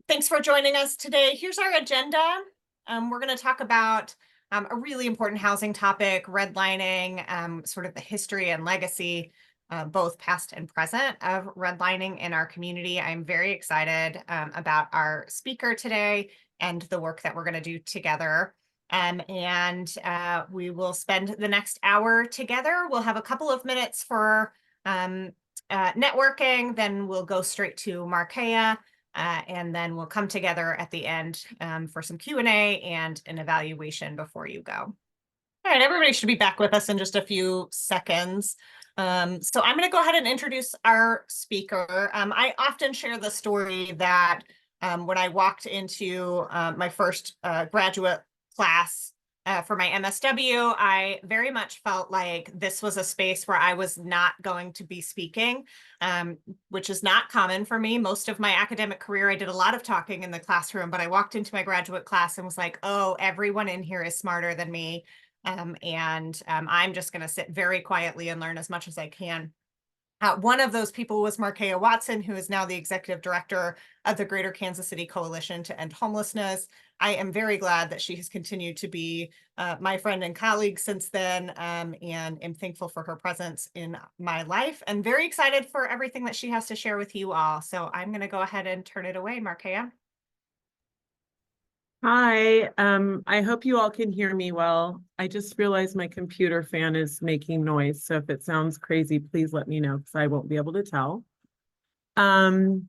Thanks for joining us today. Here's our agenda. We're going to talk about a really important housing topic, redlining, sort of the history and legacy, both past and present, of redlining in our community. I'm very excited about our speaker today and the work that we're going to do together. We will spend the next hour together. We'll have a couple of minutes for networking, then we'll go straight to Marqueia. And then we'll come together at the end for some Q&A and an evaluation before you go. All right, everybody should be back with us in just a few seconds. So I'm going to go ahead and introduce our speaker. I often share the story that when I walked into my first graduate class for my MSW, I very much felt like this was a space where I was not going to be speaking, which is not common for me. Most of my academic career, I did a lot of talking in the classroom, but I walked into my graduate class and was like, oh, everyone in here is smarter than me. I'm just going to sit very quietly and learn as much as I can. One of those people was Marqueia Watson, who is now the executive director of the Greater Kansas City Coalition to End Homelessness. I am very glad that she has continued to be my friend and colleague since then, and am thankful for her presence in my life and very excited for everything that she has to share with you all. So I'm going to go ahead and turn it away, Marqueia. Hi, I hope you all can hear me well. I just realized my computer fan is making noise, so if it sounds crazy, please let me know because I won't be able to tell. And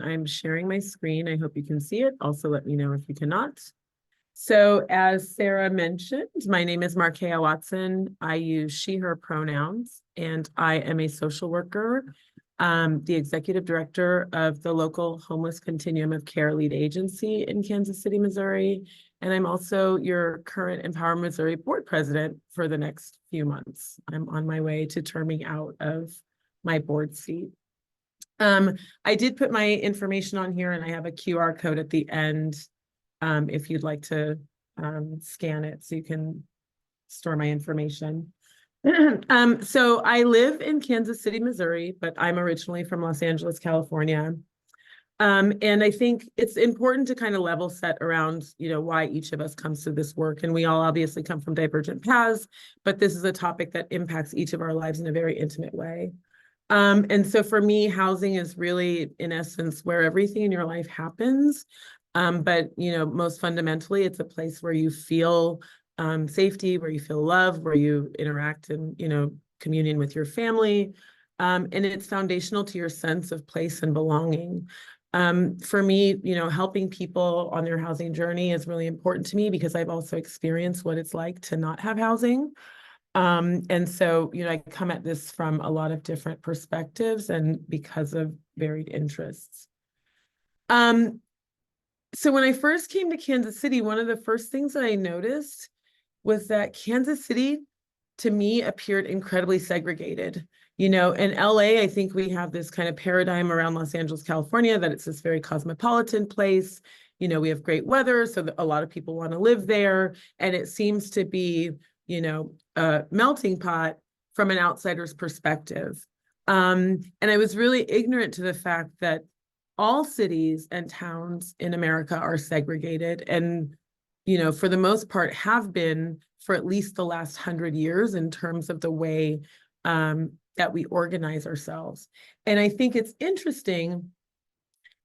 I'm sharing my screen. I hope you can see it. Also, let me know if you cannot. So as Sarah mentioned, my name is Marqueia Watson. I use she, her pronouns, and I am a social worker, the executive director of the local homeless continuum of care lead agency in Kansas City, Missouri. And I'm also your current Empower Missouri board president for the next few months. I'm on my way to terming out of my board seat. I did put my information on here and I have a QR code at the end if you'd like to scan it so you can store my information. So I live in Kansas City, Missouri, but I'm originally from Los Angeles, California. And I think it's important to kind of level set around, why each of us comes to this work. And we all obviously come from divergent paths, but this is a topic that impacts each of our lives in a very intimate way. And so for me, housing is really, in essence, where everything in your life happens. But, most fundamentally, it's a place where you feel safety, where you feel love, where you interact in, communion with your family. And it's foundational to your sense of place and belonging. For me, helping people on their housing journey is really important to me because I've also experienced what it's like to not have housing. And so, I come at this from a lot of different perspectives and because of varied interests. So when I first came to Kansas City, one of the first things that I noticed was that Kansas City, to me, appeared incredibly segregated. In LA, I think we have this kind of paradigm around Los Angeles, California, that it's this very cosmopolitan place. We have great weather, so that a lot of people want to live there. And it seems to be, a melting pot from an outsider's perspective. And I was really ignorant to the fact that all cities and towns in America are segregated and, for the most part have been for at least the last 100 years in terms of the way that we organize ourselves. And I think it's interesting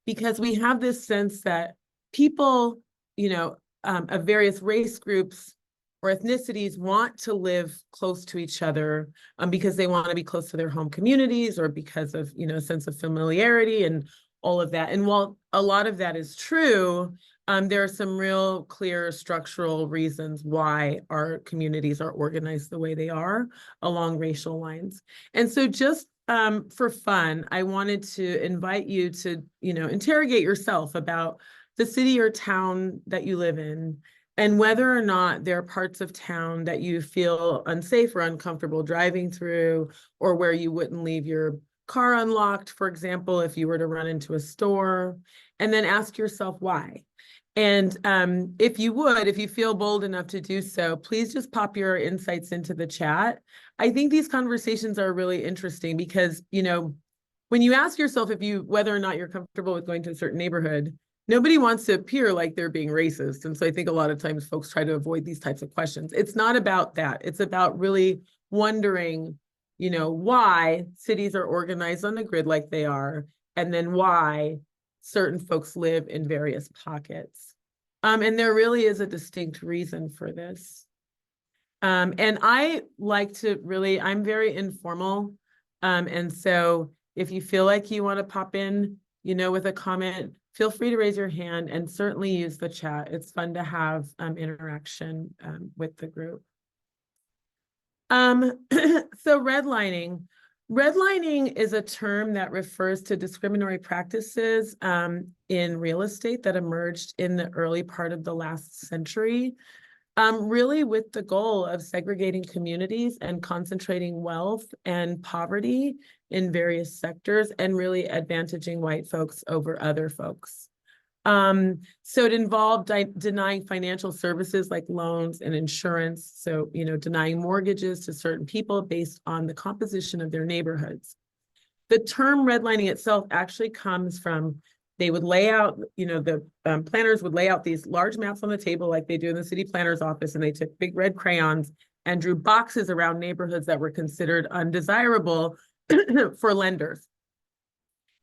because we have this sense that people, of various race groups or ethnicities want to live close to each other because they want to be close to their home communities or because of, a sense of familiarity and all of that. And while a lot of that is true, there are some real clear structural reasons why our communities are organized the way they are along racial lines. And so just for fun, I wanted to invite you to, interrogate yourself about the city or town that you live in and whether or not there are parts of town that you feel unsafe or uncomfortable driving through, or where you wouldn't leave your car unlocked, for example, if you were to run into a store, and then ask yourself why. And if you feel bold enough to do so, please just pop your insights into the chat. I think these conversations are really interesting because, when you ask yourself whether or not you're comfortable with going to a certain neighborhood, nobody wants to appear like they're being racist. And so I think a lot of times folks try to avoid these types of questions. It's not about that. It's about really wondering, why cities are organized on a grid like they are, and then why certain folks live in various pockets. And there really is a distinct reason for this. And I like to I'm very informal. And so if you feel like you want to pop in, with a comment, feel free to raise your hand and certainly use the chat. It's fun to have interaction with the group. So redlining. Redlining is a term that refers to discriminatory practices in real estate that emerged in the early part of the last century, really with the goal of segregating communities and concentrating wealth and poverty in various sectors and really advantaging white folks over other folks. So it involved denying financial services like loans and insurance. So, denying mortgages to certain people based on the composition of their neighborhoods. The term redlining itself actually comes from, they would lay out, the planners would lay out these large maps on the table like they do in the city planner's office, and they took big red crayons and drew boxes around neighborhoods that were considered undesirable for lenders.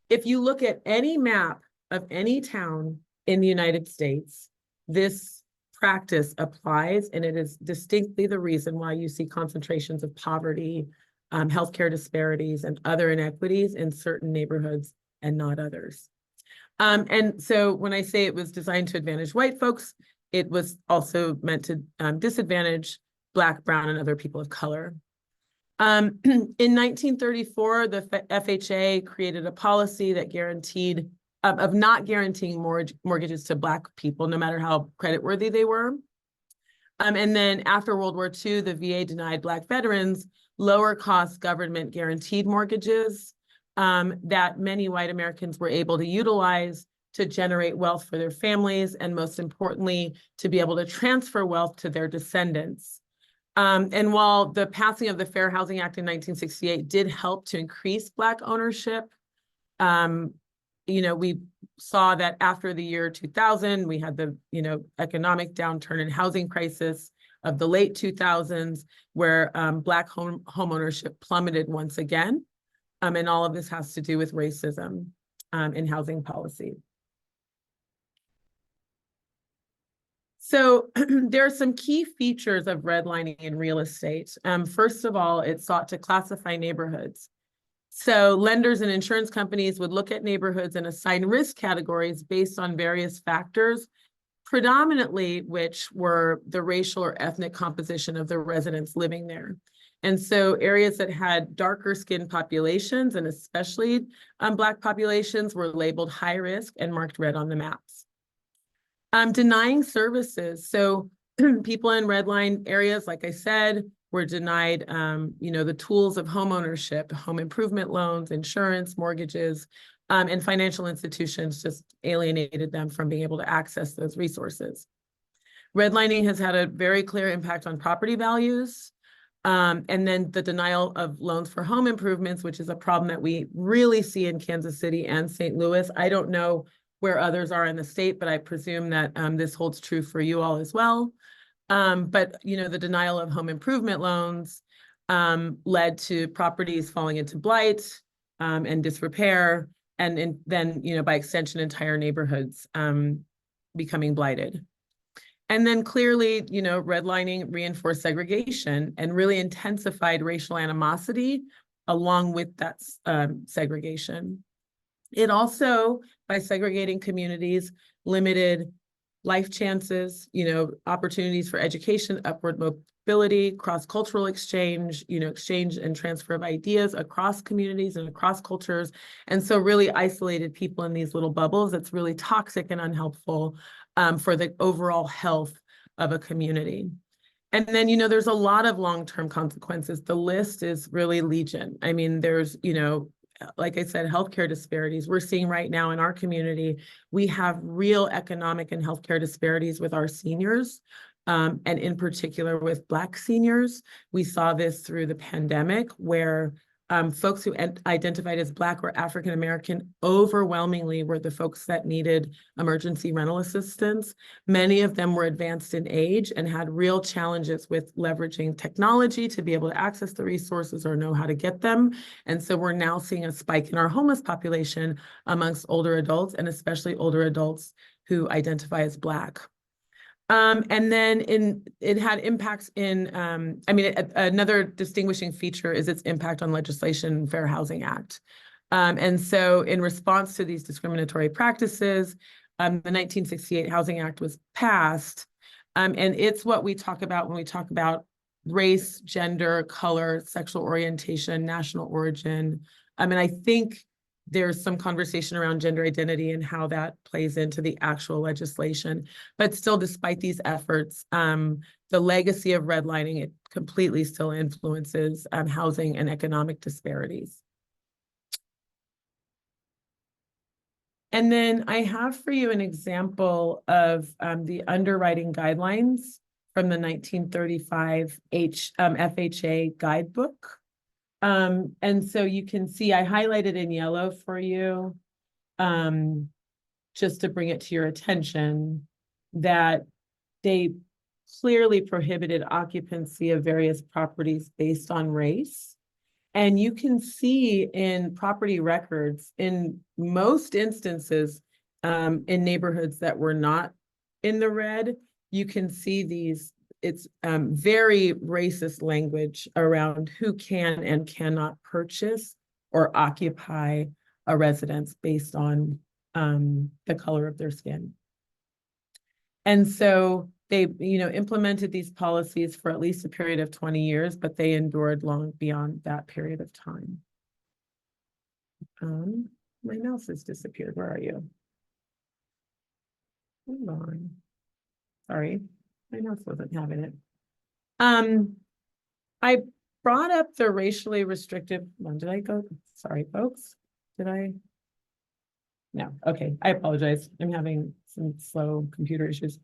If you look at any map of any town in the United States, this practice applies, and it is distinctly the reason why you see concentrations of poverty, healthcare disparities, and other inequities in certain neighborhoods and not others. And so when I say it was designed to advantage white folks, it was also meant to disadvantage Black, brown, and other people of color. In 1934, the FHA created a policy that guaranteed of not guaranteeing mortgages to Black people, no matter how creditworthy they were. And then after World War II, the VA denied Black veterans lower cost government guaranteed mortgages that many white Americans were able to utilize to generate wealth for their families, and most importantly, to be able to transfer wealth to their descendants. And while the passing of the Fair Housing Act in 1968 did help to increase Black ownership, we saw that after the year 2000, we had the, economic downturn and housing crisis of the late 2000s, where Black home ownership plummeted once again. And all of this has to do with racism in housing policy. So there are some key features of redlining in real estate. First of all, it sought to classify neighborhoods. So lenders and insurance companies would look at neighborhoods and assign risk categories based on various factors, predominantly which were the racial or ethnic composition of the residents living there. And so areas that had darker skinned populations, and especially Black populations, were labeled high risk and marked red on the maps. Denying services. So people in redline areas, like I said, were denied, the tools of home ownership, home improvement loans, insurance, mortgages, and financial institutions just alienated them from being able to access those resources. Redlining has had a very clear impact on property values. And then the denial of loans for home improvements, which is a problem that we really see in Kansas City and St. Louis. I don't know where others are in the state, but I presume that this holds true for you all as well. But the denial of home improvement loans led to properties falling into blight and disrepair, and then by extension, entire neighborhoods becoming blighted. And then clearly, redlining reinforced segregation and really intensified racial animosity along with that segregation. It also, by segregating communities, limited life chances, opportunities for education, upward mobility, cross-cultural exchange, exchange and transfer of ideas across communities and across cultures. And so really isolated people in these little bubbles. That's really toxic and unhelpful for the overall health of a community. And then, there's a lot of long-term consequences. The list is really legion. I mean, there's, like I said, healthcare disparities. We're seeing right now in our community, we have real economic and healthcare disparities with our seniors, and in particular with Black seniors. We saw this through the pandemic, where folks who identified as Black or African American overwhelmingly were the folks that needed emergency rental assistance. Many of them were advanced in age and had real challenges with leveraging technology to be able to access the resources or know how to get them. And so we're now seeing a spike in our homeless population amongst older adults, and especially older adults who identify as Black. And then it had impacts in, another distinguishing feature is its impact on legislation, Fair Housing Act. And so in response to these discriminatory practices, the 1968 Housing Act was passed. And it's what we talk about when we talk about race, gender, color, sexual orientation, national origin. And I think there's some conversation around gender identity and how that plays into the actual legislation. But still, despite these efforts, the legacy of redlining, it completely still influences housing and economic disparities. And then I have for you an example of the underwriting guidelines from the 1935 FHA guidebook. And so you can see I highlighted in yellow for you, just to bring it to your attention, that they clearly prohibited occupancy of various properties based on race. And you can see in property records, in most instances, in neighborhoods that were not in the red, you can see these. It's very racist language around who can and cannot purchase or occupy a residence based on the color of their skin. And so they, implemented these policies for at least a period of 20 years, but they endured long beyond that period of time. My mouse has disappeared. Where are you? Hold on. Sorry. My notes wasn't having it. I brought up the racially restrictive. When did I go? Sorry, folks. Did I? No. Okay. I apologize. I'm having some slow computer issues.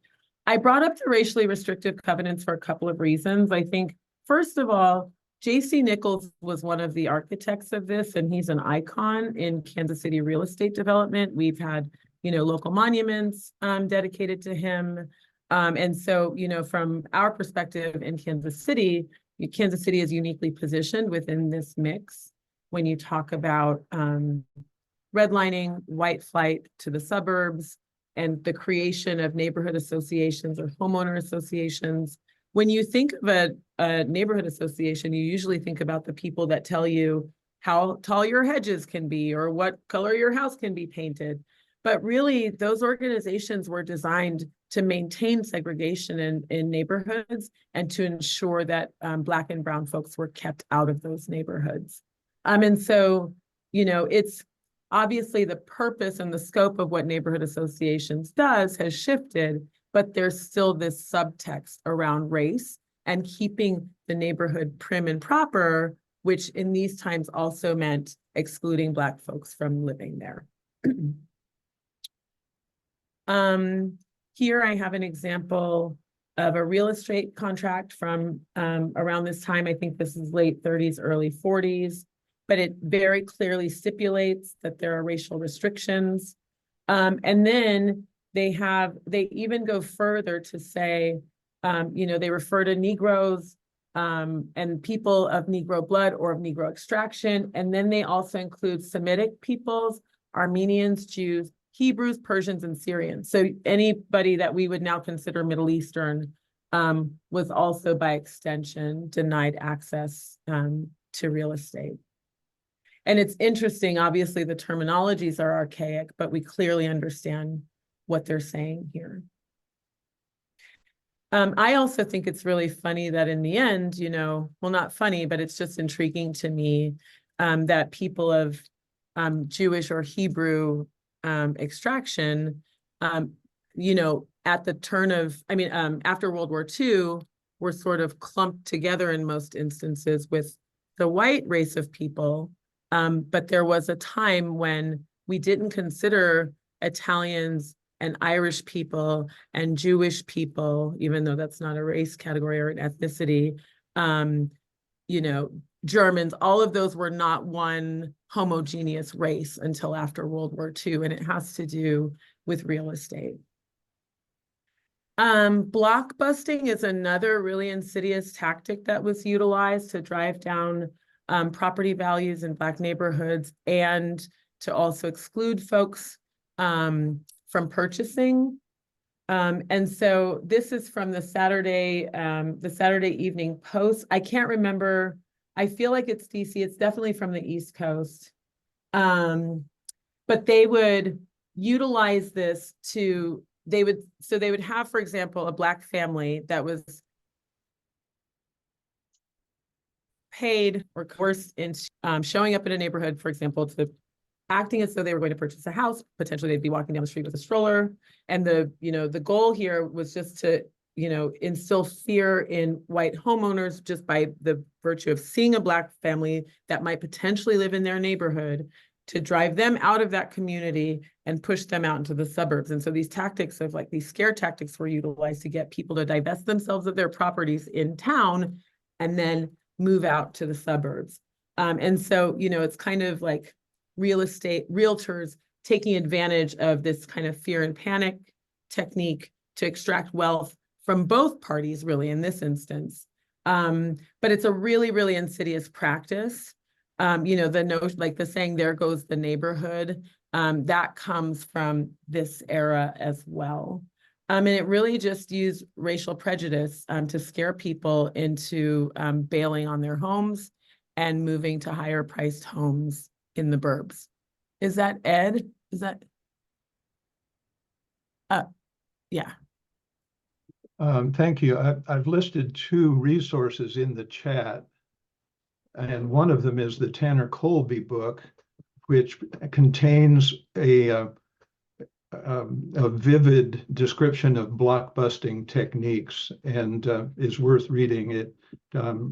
I brought up the racially restrictive covenants for a couple of reasons. I think, first of all, J.C. Nichols was one of the architects of this, and he's an icon in Kansas City real estate development. We've had, local monuments dedicated to him. And so, from our perspective in Kansas City is uniquely positioned within this mix when you talk about redlining, white flight to the suburbs, and the creation of neighborhood associations or homeowner associations. When you think of a neighborhood association, you usually think about the people that tell you how tall your hedges can be or what color your house can be painted. But really, those organizations were designed to maintain segregation in neighborhoods and to ensure that Black and brown folks were kept out of those neighborhoods. And so, it's obviously the purpose and the scope of what neighborhood associations does has shifted, but there's still this subtext around race and keeping the neighborhood prim and proper, which in these times also meant excluding Black folks from living there. Here I have an example of a real estate contract from around this time. I think this is late 30s, early 40s, but it very clearly stipulates that there are racial restrictions. And then they even go further to say, they refer to Negroes and people of Negro blood or of Negro extraction. And then they also include Semitic peoples, Armenians, Jews, Hebrews, Persians, and Syrians. So anybody that we would now consider Middle Eastern was also by extension denied access to real estate. And it's interesting, obviously the terminologies are archaic, but we clearly understand what they're saying here. I also think it's really funny that in the end, well, not funny, but it's just intriguing to me that people of Jewish or Hebrew extraction, at the turn of, after World War II, were sort of clumped together in most instances with the white race of people. But there was a time when we didn't consider Italians and Irish people and Jewish people, even though that's not a race category or an ethnicity, Germans, all of those were not one homogeneous race until after World War II, and it has to do with real estate. Block busting is another really insidious tactic that was utilized to drive down property values in Black neighborhoods and to also exclude folks from purchasing. And so this is from the Saturday Evening Post. I can't remember. I feel like it's DC. It's definitely from the East Coast. But they would utilize this to, they would have, for example, a Black family that was paid or coerced into showing up in a neighborhood, for example, to acting as though they were going to purchase a house. Potentially they'd be walking down the street with a stroller. And the goal here was just to, instill fear in white homeowners just by the virtue of seeing a Black family that might potentially live in their neighborhood, to drive them out of that community and push them out into the suburbs. And so these tactics of these scare tactics were utilized to get people to divest themselves of their properties in town and then move out to the suburbs. And so, it's kind of like real estate realtors taking advantage of this kind of fear and panic technique to extract wealth from both parties, really, in this instance. But it's a really, really insidious practice. The notion, like the saying, there goes the neighborhood, that comes from this era as well. And it really just used racial prejudice to scare people into bailing on their homes and moving to higher priced homes in the burbs. Is that Ed? Is that? Yeah. Thank you. I've listed 2 resources in the chat, and one of them is the Tanner Colby book, which contains a vivid description of blockbusting techniques and is worth reading. It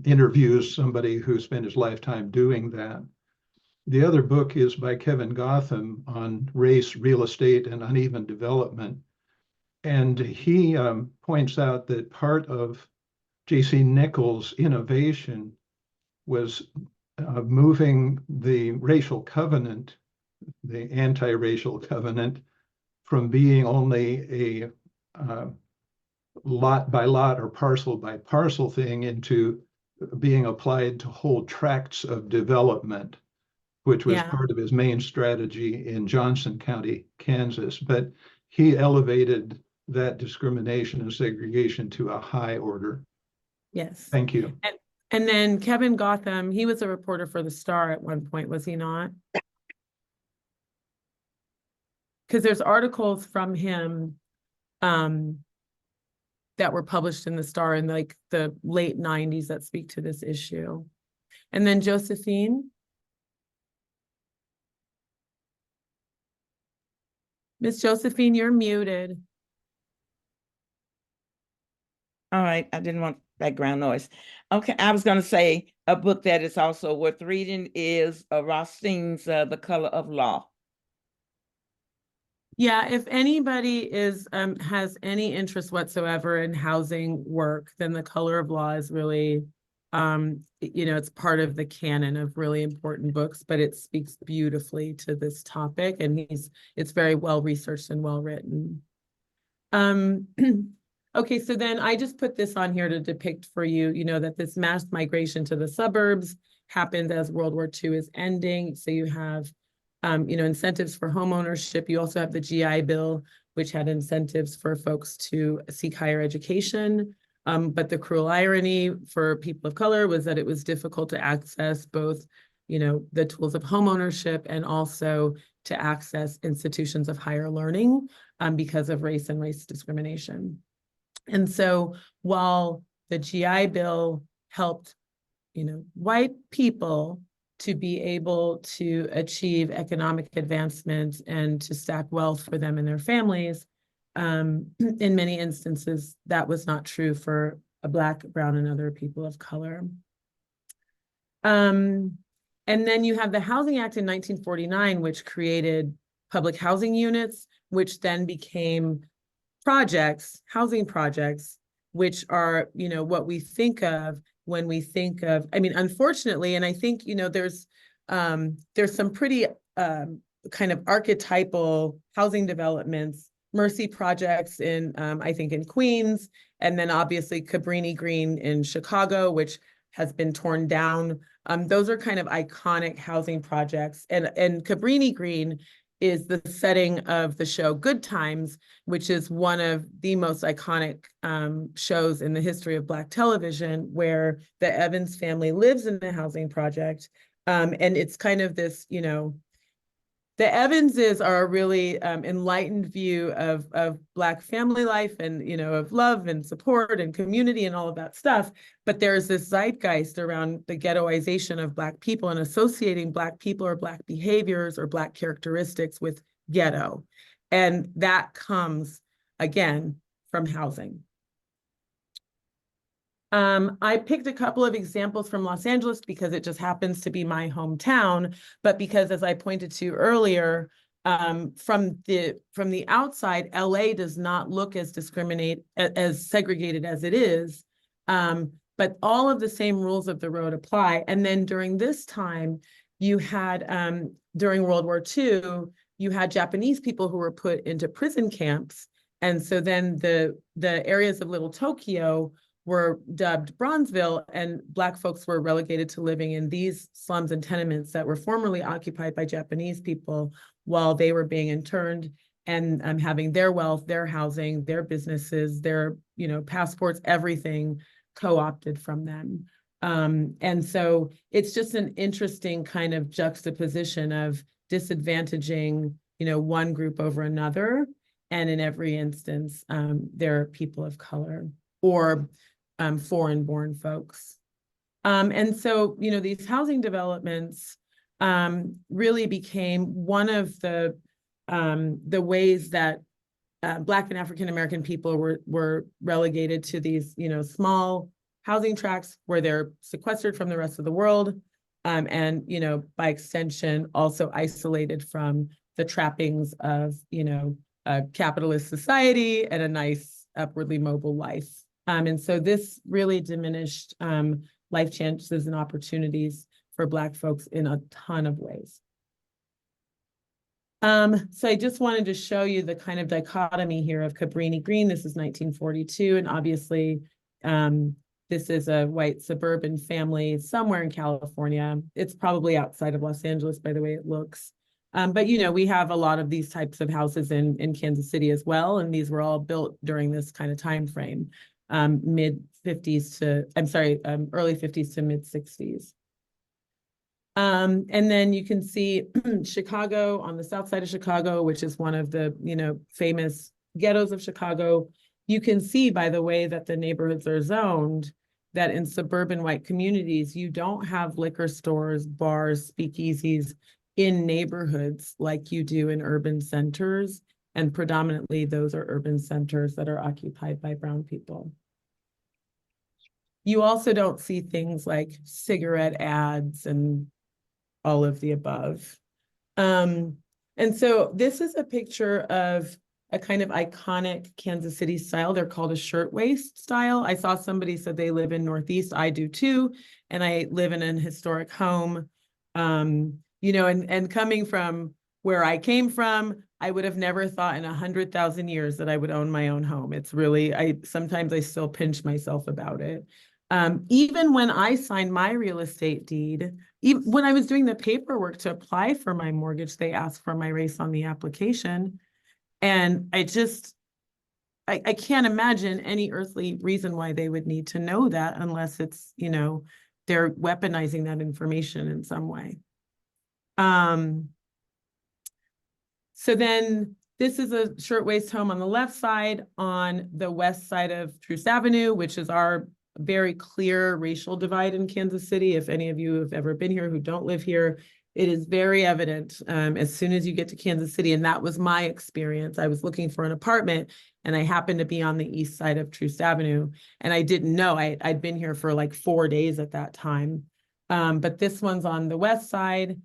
interviews somebody who spent his lifetime doing that. The other book is by Kevin Gotham on race, real estate, and uneven development. And he points out that part of J.C. Nichols' innovation was moving the racial covenant, the anti-racial covenant, from being only a lot by lot or parcel by parcel thing into being applied to whole tracts of development, which was part of his main strategy in Johnson County, Kansas. But he elevated that discrimination and segregation to a high order. Yes. Thank you. And then Kevin Gotham, he was a reporter for the Star at one point, was he not? Because there's articles from him that were published in the Star in the late 90s that speak to this issue. And then Josephine. Miss Josephine, you're muted. All right, I didn't want background noise. Okay, I was going to say a book that is also worth reading is Rothstein's The Color of Law. Yeah, if anybody has any interest whatsoever in housing work, then The Color of Law is really, it's part of the canon of really important books, but it speaks beautifully to this topic, and it's very well researched and well written. Okay, so then I just put this on here to depict for you, that this mass migration to the suburbs happened as World War II is ending. So you have, incentives for home ownership. You also have the GI Bill, which had incentives for folks to seek higher education. But the cruel irony for people of color was that it was difficult to access both, the tools of home ownership and also to access institutions of higher learning because of race and race discrimination. And so while the GI Bill helped, white people to be able to achieve economic advancement and to stack wealth for them and their families, in many instances, that was not true for Black, brown, and other people of color. And then you have the Housing Act in 1949, which created public housing units, which then became housing projects which are, you know, what we think of when we think of, I mean, unfortunately, and I think, you know, there's some pretty kind of archetypal housing developments, Mercy projects in, I think in Queens, and then obviously Cabrini Green in Chicago, which has been torn down. Those are kind of iconic housing projects. And Cabrini Green is the setting of the show Good Times, which is one of the most iconic shows in the history of Black television, where the Evans family lives in a housing project. And it's kind of this, you know, the Evanses are a really enlightened view of Black family life and, you know, of love and support and community and all of that stuff. But there's this zeitgeist around the ghettoization of Black people and associating Black people or Black behaviors or Black characteristics with ghetto. And that comes, again, from housing. I picked a couple of examples from Los Angeles because it just happens to be my hometown, but because, as I pointed to earlier, from the outside, LA does not look as segregated as it is, but all of the same rules of the road apply. And then during this time, you had, during World War II, you had Japanese people who were put into prison camps. And so then the areas of Little Tokyo were dubbed Bronzeville, and Black folks were relegated to living in these slums and tenements that were formerly occupied by Japanese people while they were being interned and having their wealth, their housing, their businesses, their, you know, passports, everything co-opted from them. And so it's just an interesting kind of juxtaposition of disadvantaging, you know, one group over another. And in every instance, they're people of color or foreign-born folks. And so, you know, these housing developments really became one of the ways that Black and African-American people were relegated to these, you know, small housing tracts where they're sequestered from the rest of the world, and, you know, by extension, also isolated from the trappings of, you know, a capitalist society and a nice upwardly mobile life. And so this really diminished life chances and opportunities for Black folks in a ton of ways. So I just wanted to show you the kind of dichotomy here of Cabrini Green. This is 1942, and obviously this is a white suburban family somewhere in California. It's probably outside of Los Angeles by the way it looks. But, you know, we have a lot of these types of houses in Kansas City as well, and these were all built during this kind of time frame. Early 50s to mid 60s. And then you can see Chicago, on the south side of Chicago, which is one of the, you know, famous ghettos of Chicago. You can see by the way that the neighborhoods are zoned that in suburban white communities, you don't have liquor stores, bars, speakeasies in neighborhoods like you do in urban centers. And predominantly those are urban centers that are occupied by brown people. You also don't see things like cigarette ads and all of the above. And so this is a picture of a kind of iconic Kansas City style. They're called a shirtwaist style. I saw somebody said they live in Northeast. I do too. And I live in an historic home. You know, and coming from where I came from, I would have never thought in 100,000 years that I would own my own home. It's really, sometimes I still pinch myself about it. Even when I signed my real estate deed, even when I was doing the paperwork to apply for my mortgage, they asked for my race on the application. And I can't imagine any earthly reason why they would need to know that unless it's, you know, they're weaponizing that information in some way. So then this is a shirtwaist home on the left side. On the west side of Troost Avenue, which is our very clear racial divide in Kansas City. If any of you have ever been here who don't live here, it is very evident as soon as you get to Kansas City. And that was my experience. I was looking for an apartment and I happened to be on the east side of Troost Avenue. And I didn't know, I'd been here for like 4 days at that time. But this one's on the west side,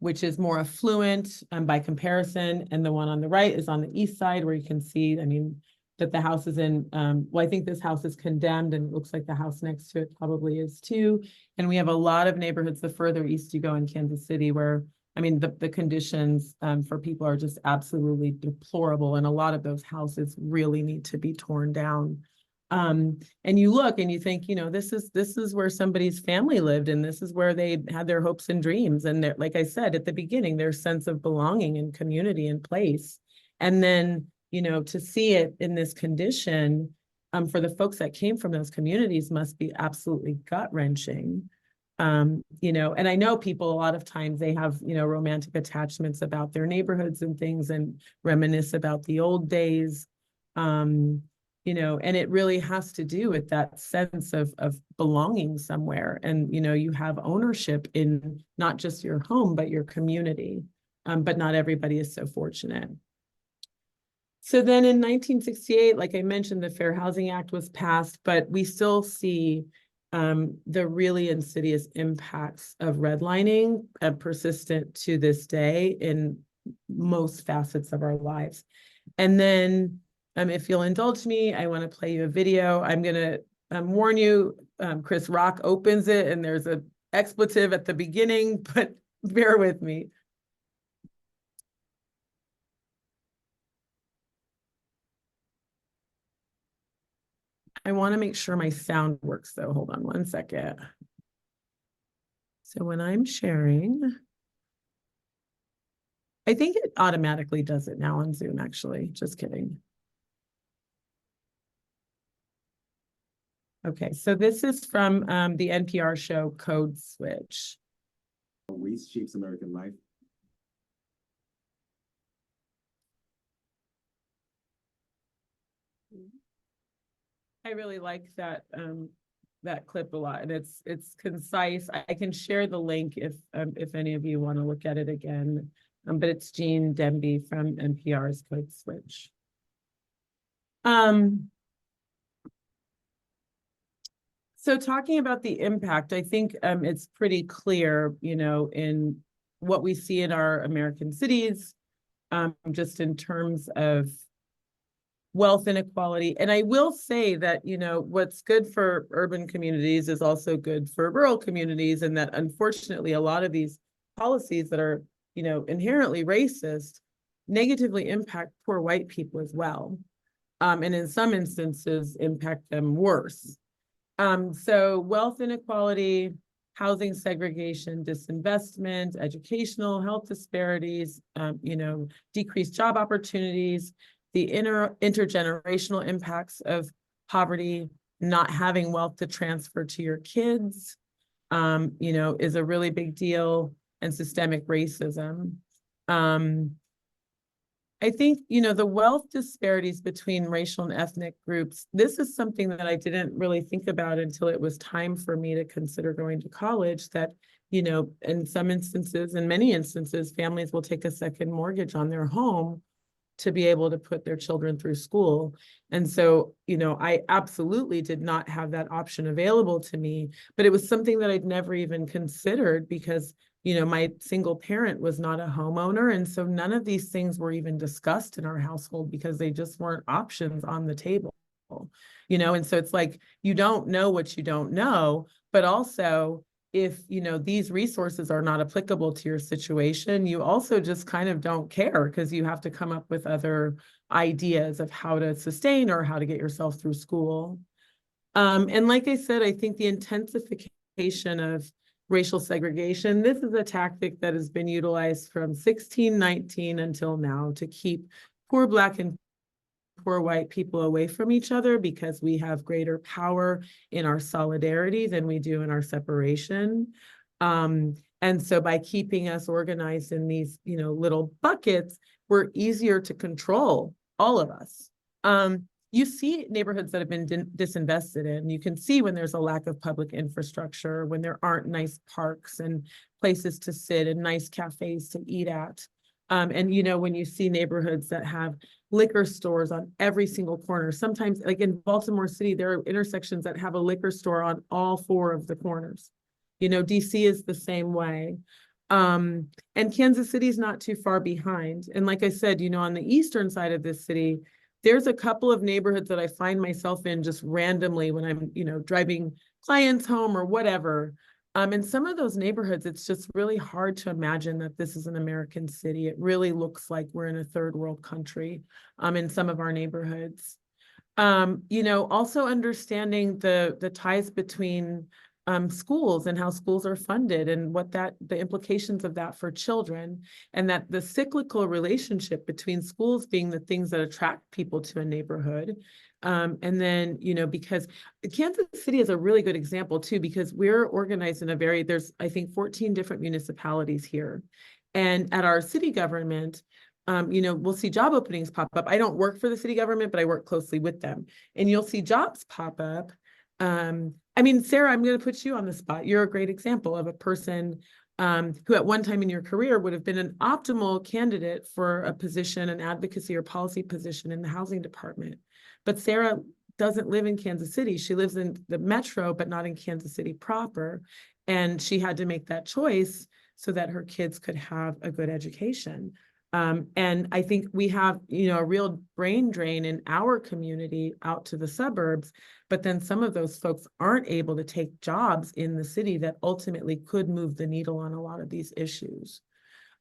which is more affluent by comparison. And the one on the right is on the east side where you can see, I mean, that the house is in, well, I think this house is condemned, and it looks like the house next to it probably is too. And we have a lot of neighborhoods the further east you go in Kansas City where, I mean, the conditions for people are just absolutely deplorable. And a lot of those houses really need to be torn down. And you look and you think, you know, this is where somebody's family lived, and this is where they had their hopes and dreams. And like I said at the beginning, their sense of belonging and community and place. And then, you know, to see it in this condition, for the folks that came from those communities must be absolutely gut-wrenching. You know, and I know people a lot of times they have, you know, romantic attachments about their neighborhoods and things and reminisce about the old days. You know, and it really has to do with that sense of belonging somewhere. And, you know, you have ownership in not just your home, but your community. But not everybody is so fortunate. So then in 1968, like I mentioned, the Fair Housing Act was passed, but we still see the really insidious impacts of redlining persistent to this day in most facets of our lives. And then if you'll indulge me, I want to play you a video. I'm going to warn you, Chris Rock opens it and there's an expletive at the beginning, but bear with me. I want to make sure my sound works though. Hold on one second. So when I'm sharing, I think it automatically does it now on Zoom, actually. Just kidding. Okay, so this is from the NPR show Code Switch. Race shapes American life. I really like that that clip a lot, and it's concise. I can share the link if any of you want to look at it again. But it's Jean Demby from NPR's Code Switch. So talking about the impact, I think it's pretty clear, you know, in what we see in our American cities, just in terms of wealth inequality. And I will say that, you know, what's good for urban communities is also good for rural communities, and that unfortunately a lot of these policies that are, you know, inherently racist negatively impact poor white people as well. And in some instances impact them worse. So wealth inequality, housing segregation, disinvestment, educational, health disparities, you know, decreased job opportunities, the intergenerational impacts of poverty, not having wealth to transfer to your kids, you know, is a really big deal, and systemic racism. I think, you know, the wealth disparities between racial and ethnic groups, this is something that I didn't really think about until it was time for me to consider going to college, that, you know, in some instances, in many instances, families will take a second mortgage on their home to be able to put their children through school. And so, you know, I absolutely did not have that option available to me, but it was something that I'd never even considered because, you know, my single parent was not a homeowner. And so none of these things were even discussed in our household because they just weren't options on the table, you know? And so it's like, you don't know what you don't know, but also if, you know, these resources are not applicable to your situation, you also just kind of don't care because you have to come up with other ideas of how to sustain or how to get yourself through school. And like I said, I think the intensification of racial segregation, this is a tactic that has been utilized from 1619 until now to keep poor Black and poor white people away from each other because we have greater power in our solidarity than we do in our separation. And so by keeping us organized in these, you know, little buckets, we're easier to control, all of us. You see neighborhoods that have been disinvested in. You can see when there's a lack of public infrastructure, when there aren't nice parks and places to sit and nice cafes to eat at. And, you know, when you see neighborhoods that have liquor stores on every single corner, sometimes like in Baltimore City, there are intersections that have a liquor store on all 4 of the corners. You know, DC is the same way. And Kansas City is not too far behind. And like I said, you know, on the eastern side of this city, there's a couple of neighborhoods that I find myself in just randomly when I'm, driving clients home or whatever. In some of those neighborhoods, it's just really hard to imagine that this is an American city. It really looks like we're in a third world country, in some of our neighborhoods. Also understanding the ties between schools and how schools are funded and the implications of that for children, and that the cyclical relationship between schools being the things that attract people to a neighborhood. And then, because Kansas City is a really good example too, because we're organized in there's, I think, 14 different municipalities here. And at our city government, we'll see job openings pop up. I don't work for the city government, but I work closely with them. And you'll see jobs pop up. Sarah, I'm going to put you on the spot. You're a great example of a person who at one time in your career would have been an optimal candidate for a position, an advocacy or policy position in the housing department. But Sarah doesn't live in Kansas City. She lives in the metro, but not in Kansas City proper. And she had to make that choice so that her kids could have a good education. And I think we have, a real brain drain in our community out to the suburbs, but then some of those folks aren't able to take jobs in the city that ultimately could move the needle on a lot of these issues.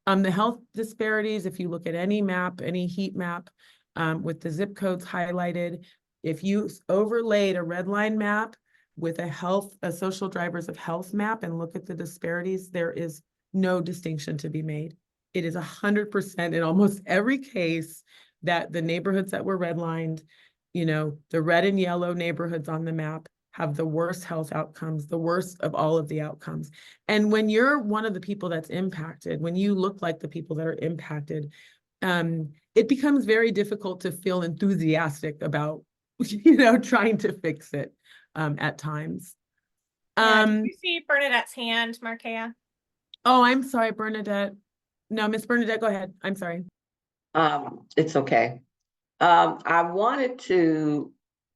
The health disparities, if you look at any map, any heat map, with the zip codes highlighted, if you overlaid a red line map with a social drivers of health map and look at the disparities, there is no distinction to be made. It is 100% in almost every case that the neighborhoods that were redlined, the red and yellow neighborhoods on the map have the worst health outcomes, the worst of all of the outcomes. And when you're one of the people that's impacted, when you look like the people that are impacted, it becomes very difficult to feel enthusiastic about, trying to fix it at times. Did you see Bernadette's hand, Marqueia? Oh, I'm sorry, Bernadette. No, Miss Bernadette, go ahead. I'm sorry. It's okay. I wanted to,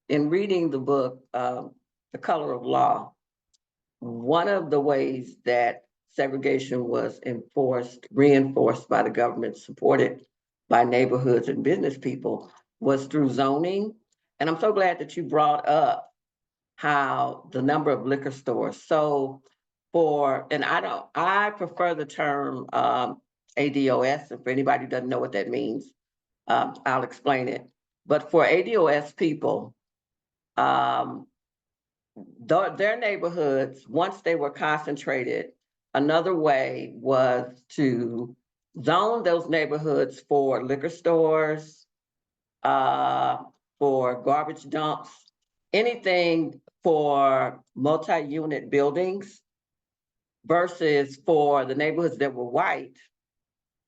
in reading the book, The Color of Law, one of the ways that segregation was reinforced by the government, supported by neighborhoods and business people, was through zoning. And I'm so glad that you brought up how the number of liquor stores. So I prefer the term ADOS, and for anybody who doesn't know what that means, I'll explain it. But for ADOS people, their neighborhoods, once they were concentrated, another way was to zone those neighborhoods for liquor stores, for garbage dumps, anything for multi-unit buildings, versus for the neighborhoods that were white,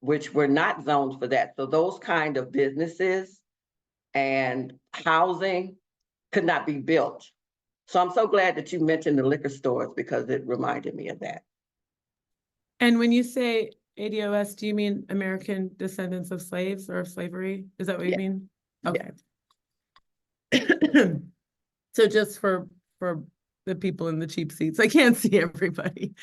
which were not zoned for that. So those kind of businesses and housing could not be built. So I'm so glad that you mentioned the liquor stores, because it reminded me of that. And when you say ADOS, do you mean American descendants of slaves or of slavery? Is that what you mean? Okay. So just for the people in the cheap seats, I can't see everybody.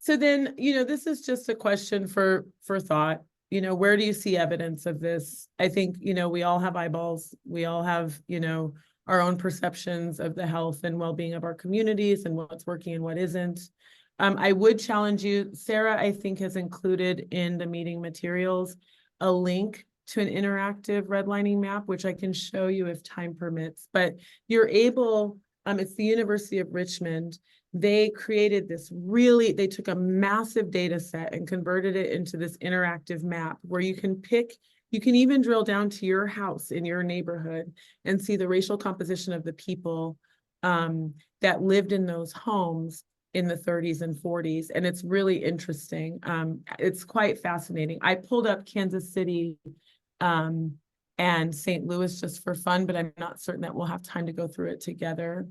So then, this is just a question for thought. Where do you see evidence of this? I think, we all have eyeballs. We all have, our own perceptions of the health and well-being of our communities and what's working and what isn't. I would challenge you, Sarah, I think has included in the meeting materials a link to an interactive redlining map, which I can show you if time permits, but you're able, it's the University of Richmond. They created they took a massive data set and converted it into this interactive map where you can even drill down to your house in your neighborhood and see the racial composition of the people that lived in those homes in the 30s and 40s. And it's really interesting. It's quite fascinating. I pulled up Kansas City and St. Louis just for fun, but I'm not certain that we'll have time to go through it together.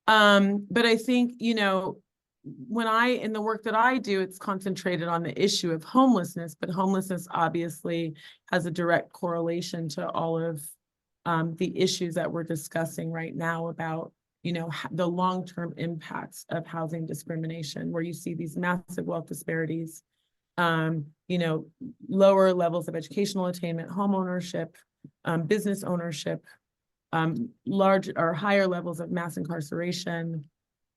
But I think, in the work that I do, it's concentrated on the issue of homelessness, but homelessness obviously has a direct correlation to all of the issues that we're discussing right now about, the long-term impacts of housing discrimination, where you see these massive wealth disparities, you know, lower levels of educational attainment, home ownership, business ownership, large or higher levels of mass incarceration,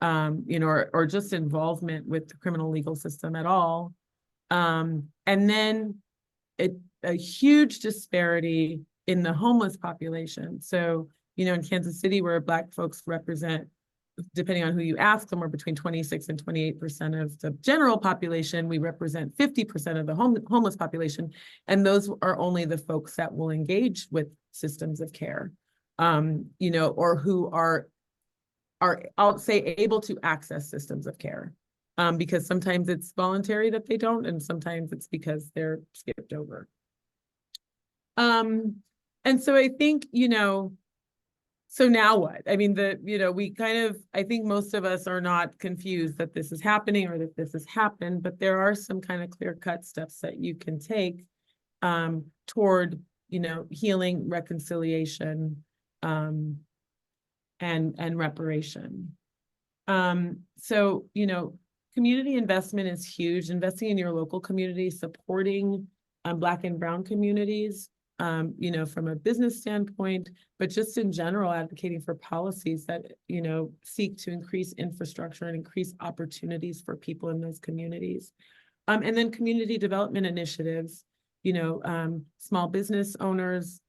you know, or just involvement with the criminal legal system at all. And then a huge disparity in the homeless population. So, you know, in Kansas City, where Black folks represent, depending on who you ask, somewhere between 26 and 28% of the general population, we represent 50% of the homeless population. And those are only the folks that will engage with systems of care, you know, or who are, I'll say, able to access systems of care. Because sometimes it's voluntary that they don't, and sometimes it's because they're skipped over. And so I think, you know, so now what? I mean, you know, we kind of, I think most of us are not confused that this is happening or that this has happened, but there are some kind of clear-cut steps that you can take toward, you know, healing, reconciliation, and reparation. So, you know, community investment is huge. Investing in your local community, supporting Black and Brown communities, you know, from a business standpoint, but just in general, advocating for policies that, you know, seek to increase infrastructure and increase opportunities for people in those communities. And then community development initiatives, you know, small business owners,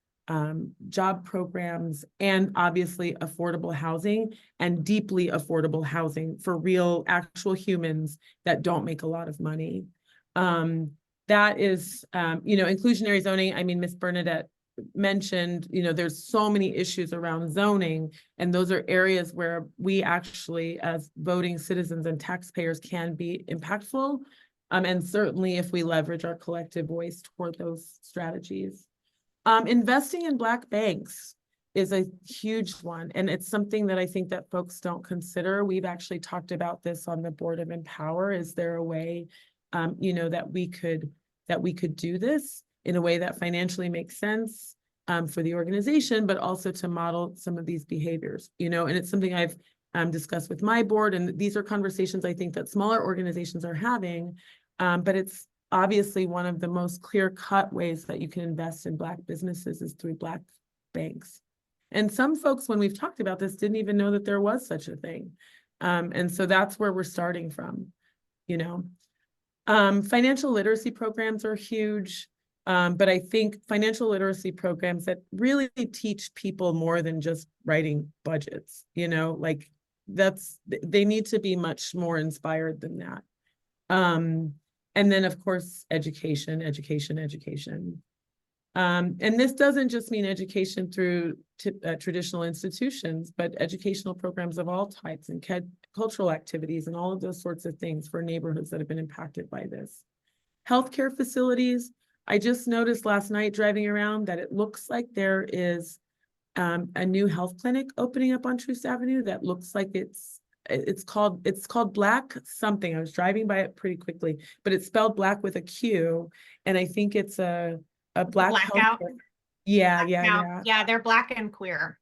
job programs, and obviously affordable housing, and deeply affordable housing for real, actual humans that don't make a lot of money. That is, you know, inclusionary zoning. I mean, Ms. Bernadette mentioned, you know, there's so many issues around zoning, and those are areas where we actually, as voting citizens and taxpayers, can be impactful. And certainly if we leverage our collective voice toward those strategies. Investing in Black banks is a huge one, and it's something that I think that folks don't consider. We've actually talked about this on the board of Empower. Is there a way, you know, that we could do this in a way that financially makes sense for the organization, but also to model some of these behaviors, you know? And it's something I've discussed with my board, and these are conversations I think that smaller organizations are having, but it's obviously one of the most clear-cut ways that you can invest in Black businesses is through Black banks. And some folks, when we've talked about this, didn't even know that there was such a thing. And so that's where we're starting from, you know. Financial literacy programs are huge, but I think financial literacy programs that really teach people more than just writing budgets, you know, like they need to be much more inspired than that. And then, of course, education. And this doesn't just mean education through traditional institutions, but educational programs of all types and cultural activities and all of those sorts of things for neighborhoods that have been impacted by this. Healthcare facilities. I just noticed last night driving around that it looks like there is a new health clinic opening up on Troost Avenue that looks like it's called Black something. I was driving by it pretty quickly, but it's spelled Black with a Q, and I think it's a Black Blackout. healthcare. Yeah. Yeah, they're Black and queer.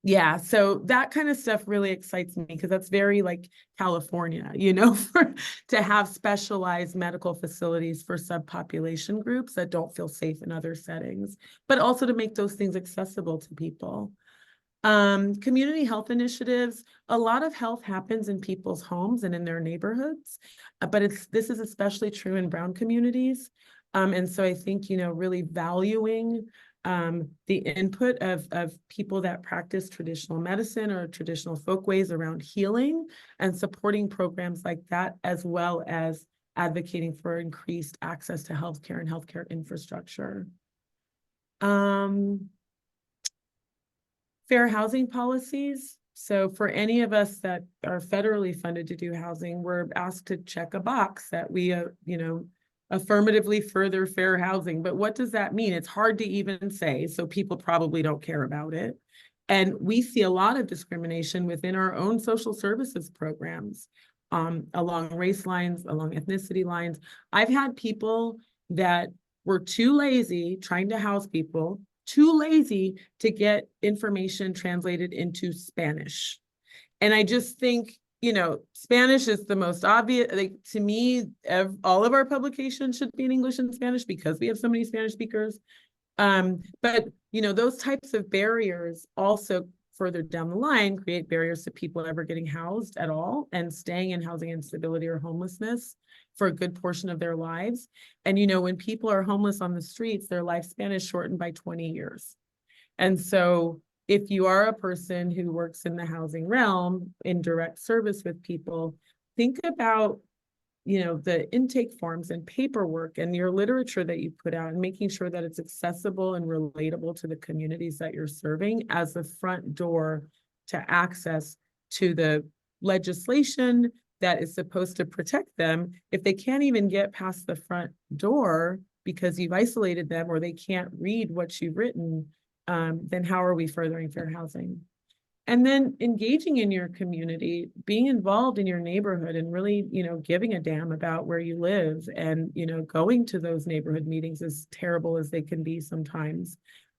Yeah, so that kind of stuff really excites me because that's very like California, you know, to have specialized medical facilities for subpopulation groups that don't feel safe in other settings, but also to make those things accessible to people. Community health initiatives. A lot of health happens in people's homes and in their neighborhoods, but this is especially true in Brown communities. And so I think, you know, really valuing the input of people that practice traditional medicine or traditional folk ways around healing and supporting programs like that, as well as advocating for increased access to healthcare and healthcare infrastructure. Fair housing policies. So for any of us that are federally funded to do housing, we're asked to check a box that we, you know, affirmatively further fair housing. But what does that mean? It's hard to even say, so people probably don't care about it. And we see a lot of discrimination within our own social services programs, along race lines, along ethnicity lines. I've had people that were too lazy trying to house people, too lazy to get information translated into Spanish. And I just think you know, Spanish is the most obvious, like, to me, all of our publications should be in English and Spanish because we have so many Spanish speakers. But, you know, those types of barriers also further down the line create barriers to people ever getting housed at all and staying in housing instability or homelessness for a good portion of their lives. And, you know, when people are homeless on the streets, their lifespan is shortened by 20 years. And so if you are a person who works in the housing realm in direct service with people, think about, you know, the intake forms and paperwork and your literature that you put out and making sure that it's accessible and relatable to the communities that you're serving as the front door to access to the legislation that is supposed to protect them. If they can't even get past the front door because you've isolated them or they can't read what you've written, then how are we furthering fair housing? And then engaging in your community, being involved in your neighborhood and really, you know, giving a damn about where you live and, you know, going to those neighborhood meetings, as terrible as they can be sometimes.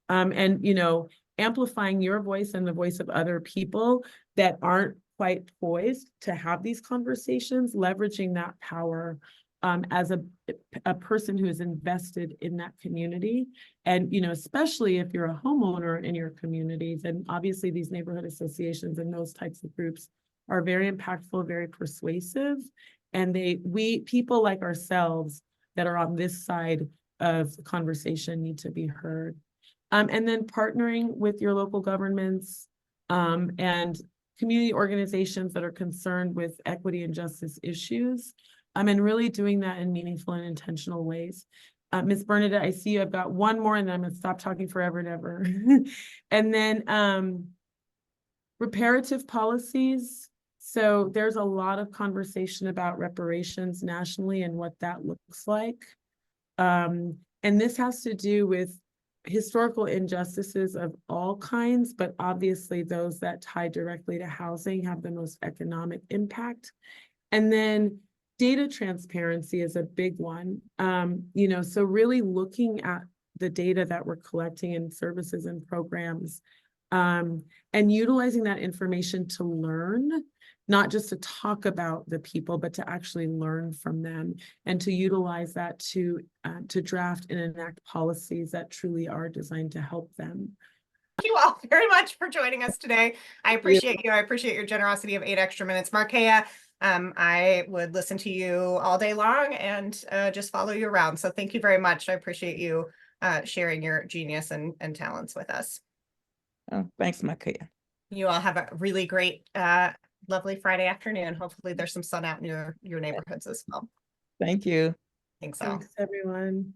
And, you know, amplifying your voice and the voice of other people that aren't quite poised to have these conversations, leveraging that power as a person who is invested in that community. And, you know, especially if you're a homeowner in your communities, and obviously these neighborhood associations and those types of groups are very impactful, very persuasive. And people like ourselves that are on this side of the conversation need to be heard. And then partnering with your local governments and community organizations that are concerned with equity and justice issues. And really doing that in meaningful and intentional ways. Ms. Bernadette, I see you. I've got one more and then I'm gonna stop talking forever and ever. And then reparative policies. So there's a lot of conversation about reparations nationally and what that looks like. And this has to do with historical injustices of all kinds, but obviously those that tie directly to housing have the most economic impact. And then data transparency is a big one. You know, so really looking at the data that we're collecting in services and programs, and utilizing that information to learn, not just to talk about the people, but to actually learn from them and to utilize that to draft and enact policies that truly are designed to help them. Thank you all very much for joining us today. I appreciate you. I appreciate your generosity of 8 extra minutes. Marqueia, I would listen to you all day long and just follow you around. So thank you very much. I appreciate you sharing your genius and talents with us. Oh, thanks, Marqueia. You all have a really great, lovely Friday afternoon. Hopefully there's some sun out in your neighborhoods as well. Thank you. Thanks all. Thanks, everyone.